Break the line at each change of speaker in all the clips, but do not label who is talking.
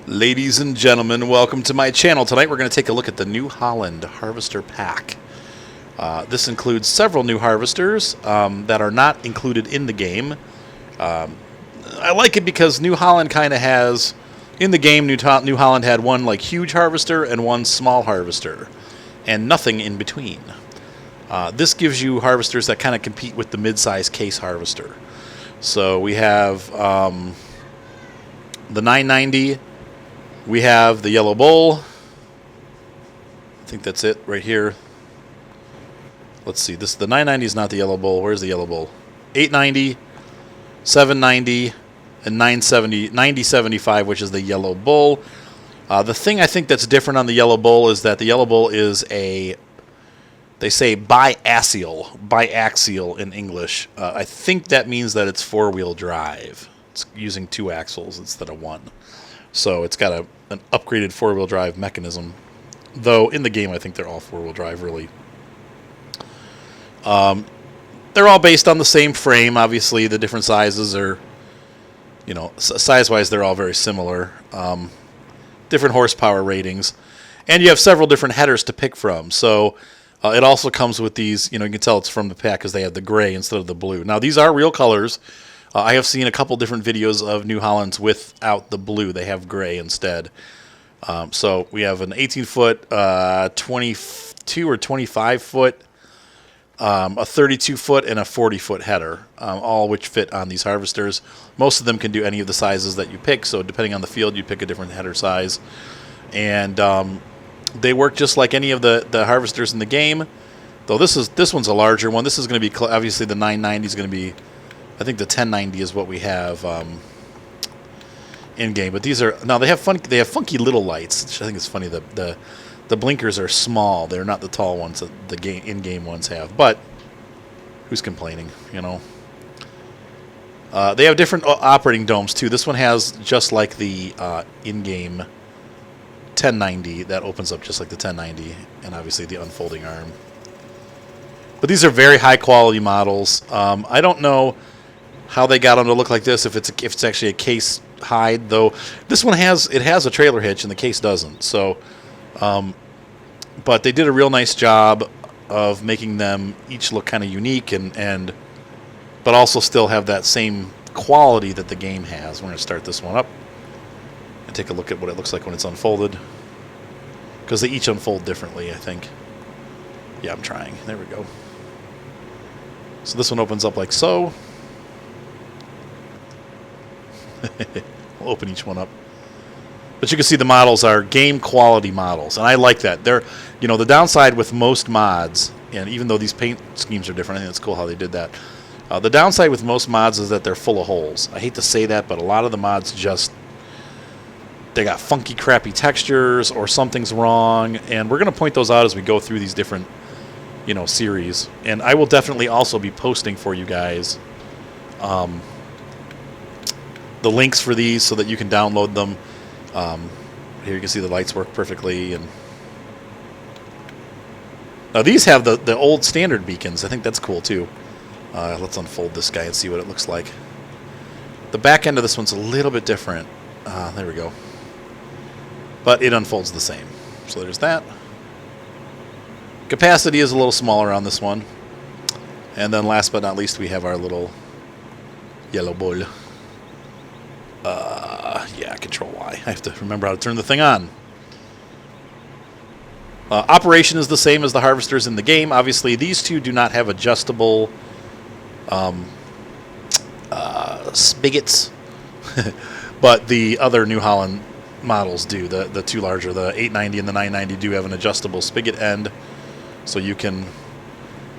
Ladies and gentlemen, welcome to my channel. Tonight we're going to take a look at the New Holland Harvester Pack. This includes several new harvesters that are not included in the game. I like it because New Holland kind of has, in the game, New Holland had one like huge harvester and one small harvester, and nothing in between. This gives you harvesters that kind of compete with the mid-size case harvester. So we have the 990. We have the Yellow Bull. I think that's it right here. Let's see. The 990 is not the Yellow Bull. Where's the Yellow Bull? 890, 790, and 9075, which is the Yellow Bull. The thing I think that's different on the Yellow Bull is that the Yellow Bull is they say biaxial in English. I think that means that it's four-wheel drive. It's using two axles instead of one. So it's got an upgraded four-wheel drive mechanism. Though in the game, I think they're all four-wheel drive, really. They're all based on the same frame. Obviously, the different sizes are, size-wise, they're all very similar. Different horsepower ratings. And you have several different headers to pick from. So it also comes with these, you can tell it's from the pack because they have the gray instead of the blue. Now, these are real colors. I have seen a couple different videos of New Hollands without the blue. They have gray instead. So we have an 18-foot, 22 or 25-foot, a 32-foot, and a 40-foot header, all which fit on these harvesters. Most of them can do any of the sizes that you pick, so depending on the field, you pick a different header size. And they work just like any of the harvesters in the game, though this one's a larger one. This is going to be, obviously the 990 is going to be, I think the 1090 is what we have in game. But these are now they have funky little lights, which I think is funny. The blinkers are small; they're not the tall ones that the in-game ones have. But who's complaining? They have different operating domes too. This one has just like the in-game 1090 that opens up just like the 1090, and obviously the unfolding arm. But these are very high quality models. I don't know how they got them to look like this, if it's actually a case hide, though this one has a trailer hitch and the case doesn't. So, but they did a real nice job of making them each look kind of unique but also still have that same quality that the game has. We're going to start this one up and take a look at what it looks like when it's unfolded, because they each unfold differently, I think. Yeah, I'm trying. There we go. So this one opens up like so. We'll open each one up. But you can see the models are game quality models, and I like that. They're, the downside with most mods, and even though these paint schemes are different, I think it's cool how they did that. The downside with most mods is that they're full of holes. I hate to say that, but a lot of the mods they got funky, crappy textures, or something's wrong, and we're going to point those out as we go through these different, series. And I will definitely also be posting for you guys the links for these so that you can download them. Here you can see the lights work perfectly. And now these have the old standard beacons. I think that's cool too. Let's unfold this guy and see what it looks like. The back end of this one's a little bit different. There we go. But it unfolds the same. So there's that. Capacity is a little smaller on this one. And then last but not least, we have our little Yellow Bull. Yeah, Control Y. I have to remember how to turn the thing on. Operation is the same as the harvesters in the game. Obviously, these two do not have adjustable spigots, but the other New Holland models do. The two larger, the 890 and the 990, do have an adjustable spigot end, so you can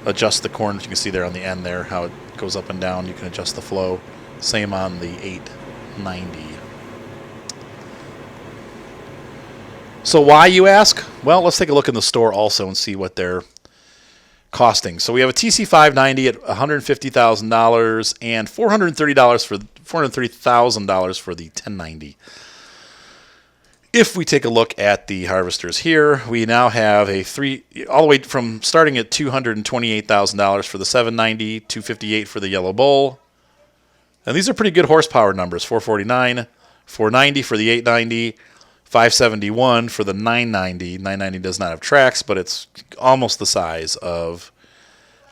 adjust the corn. You can see there on the end there how it goes up and down. You can adjust the flow. Same on the 890. So why, you ask? Well, let's take a look in the store also and see what they're costing. So we have a TC590 at $150,000 and $430,000 for the 1090. If we take a look at the harvesters here, we now have all the way from starting at $228,000 for the 790, $258,000 for the Yellow Bull. And these are pretty good horsepower numbers, 449, 490 for the 890, $571 for the 990. 990 does not have tracks, but it's almost the size of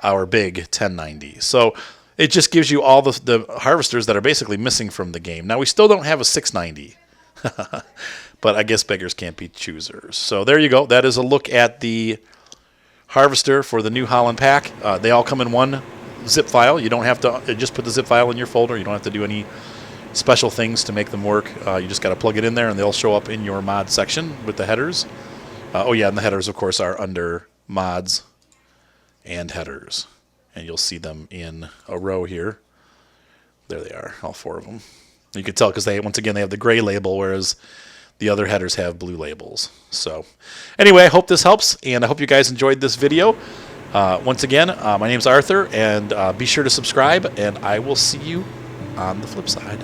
our big 1090. So it just gives you all the harvesters that are basically missing from the game. Now, we still don't have a 690. But I guess beggars can't be choosers. So there you go. That is a look at the harvester for the new Holland pack. They all come in one zip file. You don't have to just put the zip file in your folder. You don't have to do any special things to make them work. You just got to plug it in there, and they'll show up in your mod section with the headers. Oh, yeah, and the headers, of course, are under mods and headers. And you'll see them in a row here. There they are, all 4 of them. You can tell because once again, they have the gray label, whereas the other headers have blue labels. So anyway, I hope this helps, and I hope you guys enjoyed this video. Once again, my name's Arthur, and be sure to subscribe, and I will see you on the flip side.